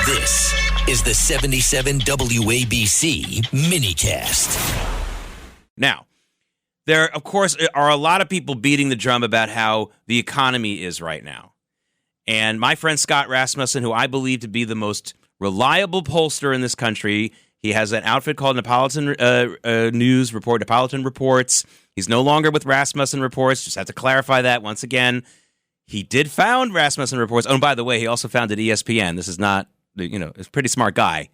This is the 77 WABC minicast. Now, there, of course, are a lot of people beating the drum about how the economy is right now. And my friend Scott Rasmussen, who I believe to be the most reliable pollster in this country, he has an outfit called Napolitan News Report, Napolitan Reports. He's no longer with Rasmussen Reports. Just have to clarify that once again. He did found Rasmussen Reports. Oh, and by the way, he also founded ESPN. This is not, he's a pretty smart guy.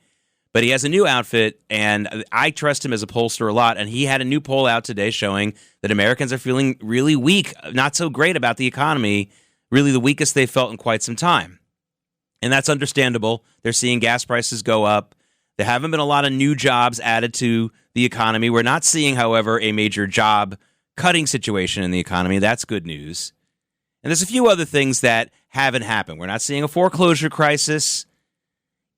But he has a new outfit, and I trust him as a pollster a lot. And he had a new poll out today showing that Americans are feeling really weak, not so great about the economy, really the weakest they've felt in quite some time. And that's understandable. They're seeing gas prices go up. There haven't been a lot of new jobs added to the economy. We're not seeing, however, a major job cutting situation in the economy. That's good news. And there's a few other things that haven't happened. We're not seeing a foreclosure crisis.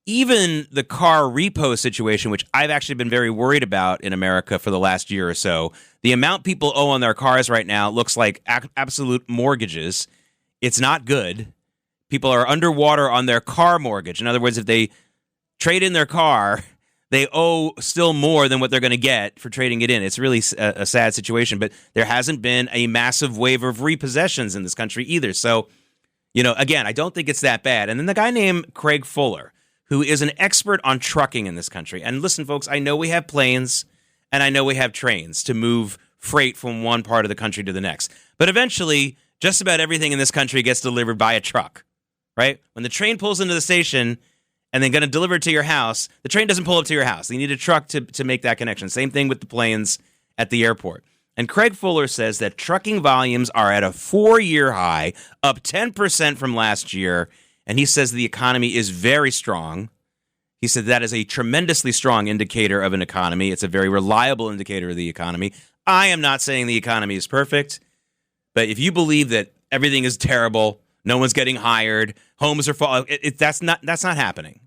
Even the car repo situation, which I've actually been very worried about in America for the last year or so, the amount people owe on their cars right now looks like absolute mortgages. It's not good. People are underwater on their car mortgage. In other words, if they trade in their car, they owe still more than what they're going to get for trading it in. It's really a sad situation, but there hasn't been a massive wave of repossessions in this country either. So, again, I don't think it's that bad. And then the guy named Craig Fuller, who is an expert on trucking in this country. And listen, folks, I know we have planes and I know we have trains to move freight from one part of the country to the next. But eventually, just about everything in this country gets delivered by a truck, right? When the train pulls into the station and then going to deliver it to your house, the train doesn't pull up to your house. You need a truck to make that connection. Same thing with the planes at the airport. And Craig Fuller says that trucking volumes are at a 4-year high, up 10% from last year. And he says the economy is very strong. He said that is a tremendously strong indicator of an economy. It's a very reliable indicator of the economy. I am not saying the economy is perfect, but if you believe that everything is terrible, no one's getting hired, homes are falling, that's not happening.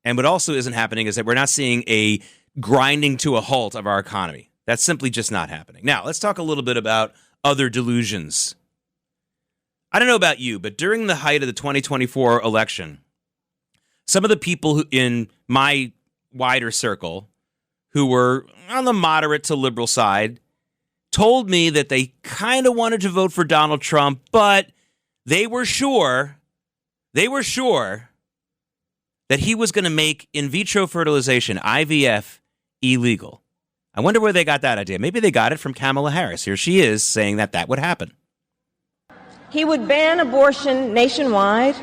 And what also isn't happening is that we're not seeing a grinding to a halt of our economy. That's simply just not happening. Now, let's talk a little bit about other delusions. I don't know about you, but during the height of the 2024 election, some of the people who, in my wider circle who were on the moderate to liberal side told me that they kind of wanted to vote for Donald Trump, but they were sure that he was going to make in vitro fertilization, IVF, illegal. I wonder where they got that idea. Maybe they got it from Kamala Harris. Here she is saying that would happen. He would ban abortion nationwide,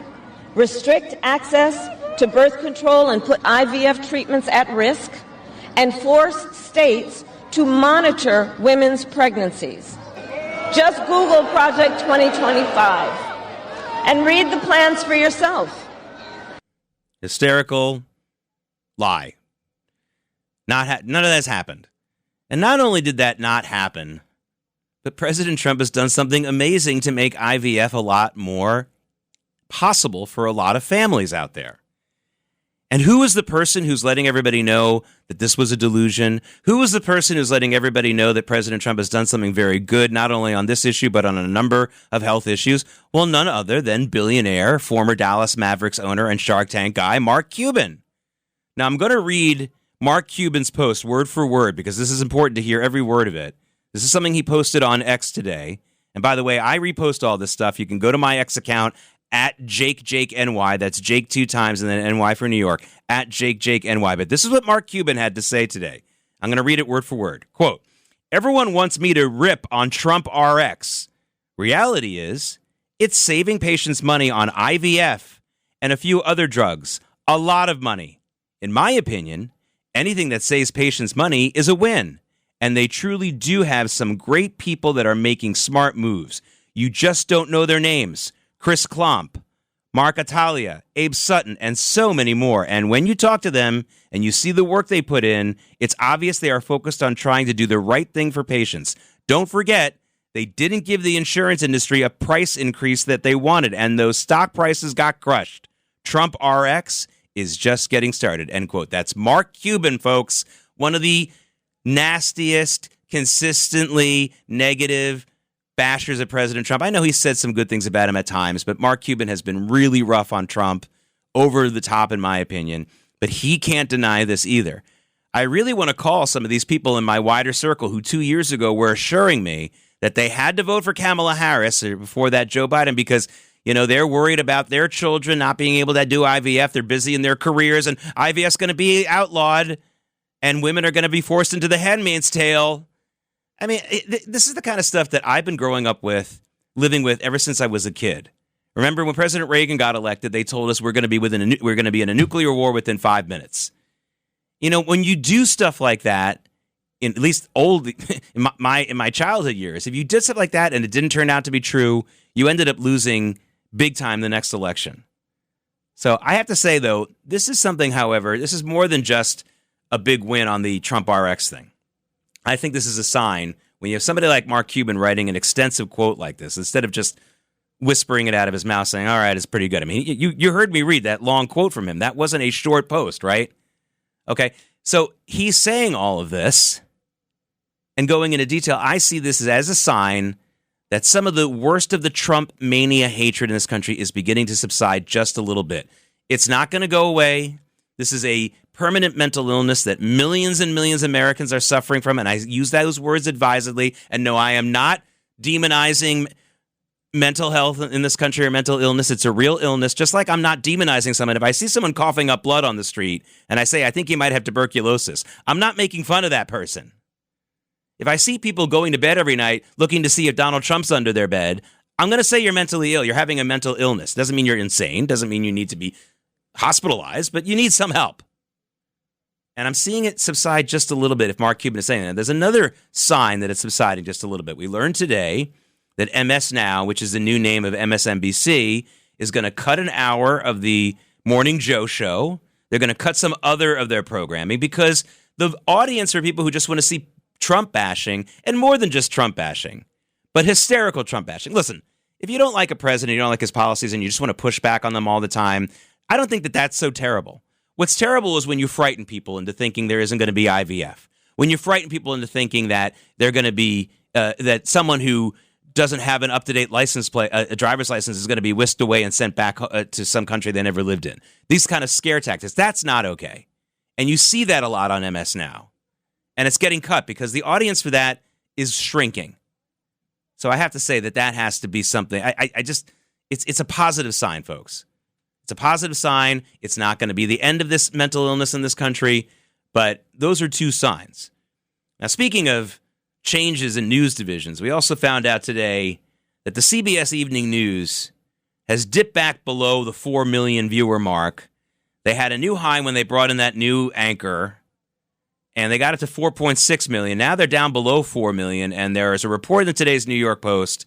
restrict access to birth control and put IVF treatments at risk, and force states to monitor women's pregnancies. Just Google Project 2025 and read the plans for yourself. Hysterical lie. None of that's happened. And not only did that not happen, but President Trump has done something amazing to make IVF a lot more possible for a lot of families out there. And who is the person who's letting everybody know that this was a delusion? Who is the person who's letting everybody know that President Trump has done something very good, not only on this issue, but on a number of health issues? Well, none other than billionaire, former Dallas Mavericks owner and Shark Tank guy, Mark Cuban. Now, I'm going to read Mark Cuban's post word for word because this is important to hear every word of it. This is something he posted on X today. And by the way, I repost all this stuff. You can go to my X account at JakeNY. That's Jake 2 times and then NY for New York, at JakeNY. But this is what Mark Cuban had to say today. I'm going to read it word for word. Quote, "Everyone wants me to rip on Trump RX. Reality is, it's saving patients money on IVF and a few other drugs. A lot of money. In my opinion, anything that saves patients money is a win. And they truly do have some great people that are making smart moves. You just don't know their names. Chris Klomp, Mark Italia, Abe Sutton, and so many more. And when you talk to them and you see the work they put in, it's obvious they are focused on trying to do the right thing for patients. Don't forget, they didn't give the insurance industry a price increase that they wanted, and those stock prices got crushed. Trump RX is just getting started." End quote. That's Mark Cuban, folks. One of the nastiest, consistently negative bashers of President Trump. I know he said some good things about him at times, but Mark Cuban has been really rough on Trump over the top, in my opinion. But he can't deny this either. I really want to call some of these people in my wider circle who 2 years ago were assuring me that they had to vote for Kamala Harris or before that Joe Biden because, they're worried about their children not being able to do IVF. They're busy in their careers, and IVF's going to be outlawed, and women are going to be forced into the Handmaid's Tale. I mean, this is the kind of stuff that I've been growing up with, living with ever since I was a kid. Remember when President Reagan got elected, they told us we're going to be in a nuclear war within 5 minutes. When you do stuff like that, in at least in my childhood years, if you did stuff like that and it didn't turn out to be true, you ended up losing big time the next election. So I have to say, though, this is something, however, this is more than just a big win on the Trump RX thing. I think this is a sign when you have somebody like Mark Cuban writing an extensive quote like this, instead of just whispering it out of his mouth saying, all right, it's pretty good. I mean, you heard me read that long quote from him. That wasn't a short post, right? Okay, so he's saying all of this and going into detail. I see this as a sign that some of the worst of the Trump mania hatred in this country is beginning to subside just a little bit. It's not going to go away. This is a permanent mental illness that millions and millions of Americans are suffering from, and I use those words advisedly. And no, I am not demonizing mental health in this country or mental illness. It's a real illness, just like I'm not demonizing someone. If I see someone coughing up blood on the street and I say, I think he might have tuberculosis, I'm not making fun of that person. If I see people going to bed every night looking to see if Donald Trump's under their bed, I'm going to say you're mentally ill. You're having a mental illness. Doesn't mean you're insane. Doesn't mean you need to be hospitalized, but you need some help. And I'm seeing it subside just a little bit if Mark Cuban is saying that. There's another sign that it's subsiding just a little bit. We learned today that MS Now, which is the new name of MSNBC, is going to cut an hour of the Morning Joe show. They're going to cut some other of their programming because the audience are people who just want to see Trump bashing, and more than just Trump bashing, but hysterical Trump bashing. Listen, if you don't like a president, you don't like his policies, and you just want to push back on them all the time, I don't think that that's so terrible. What's terrible is when you frighten people into thinking there isn't going to be IVF. When you frighten people into thinking that they're going to be, that someone who doesn't have an up-to-date license plate, a driver's license, is going to be whisked away and sent back to some country they never lived in. These kind of scare tactics, that's not okay. And you see that a lot on MS Now. And it's getting cut because the audience for that is shrinking. So I have to say that has to be something. It's a positive sign, folks. It's a positive sign. It's not going to be the end of this mental illness in this country, but those are two signs. Now, speaking of changes in news divisions, we also found out today that the CBS Evening News has dipped back below the 4 million viewer mark. They had a new high when they brought in that new anchor, and they got it to 4.6 million. Now they're down below 4 million, and there is a report in today's New York Post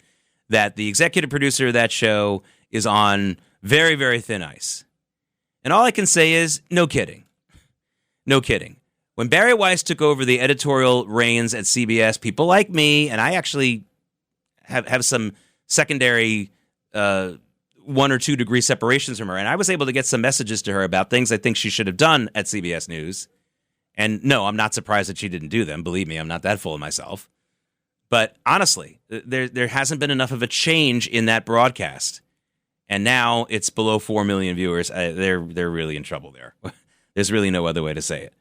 that the executive producer of that show is on very, very thin ice. And all I can say is, no kidding. No kidding. When Barry Weiss took over the editorial reins at CBS, people like me, and I actually have some secondary 1 or 2 degree separations from her, and I was able to get some messages to her about things I think she should have done at CBS News. And no, I'm not surprised that she didn't do them. Believe me, I'm not that full of myself. But honestly, there hasn't been enough of a change in that broadcast. And now it's below 4 million viewers. They're really in trouble there. There's really no other way to say it.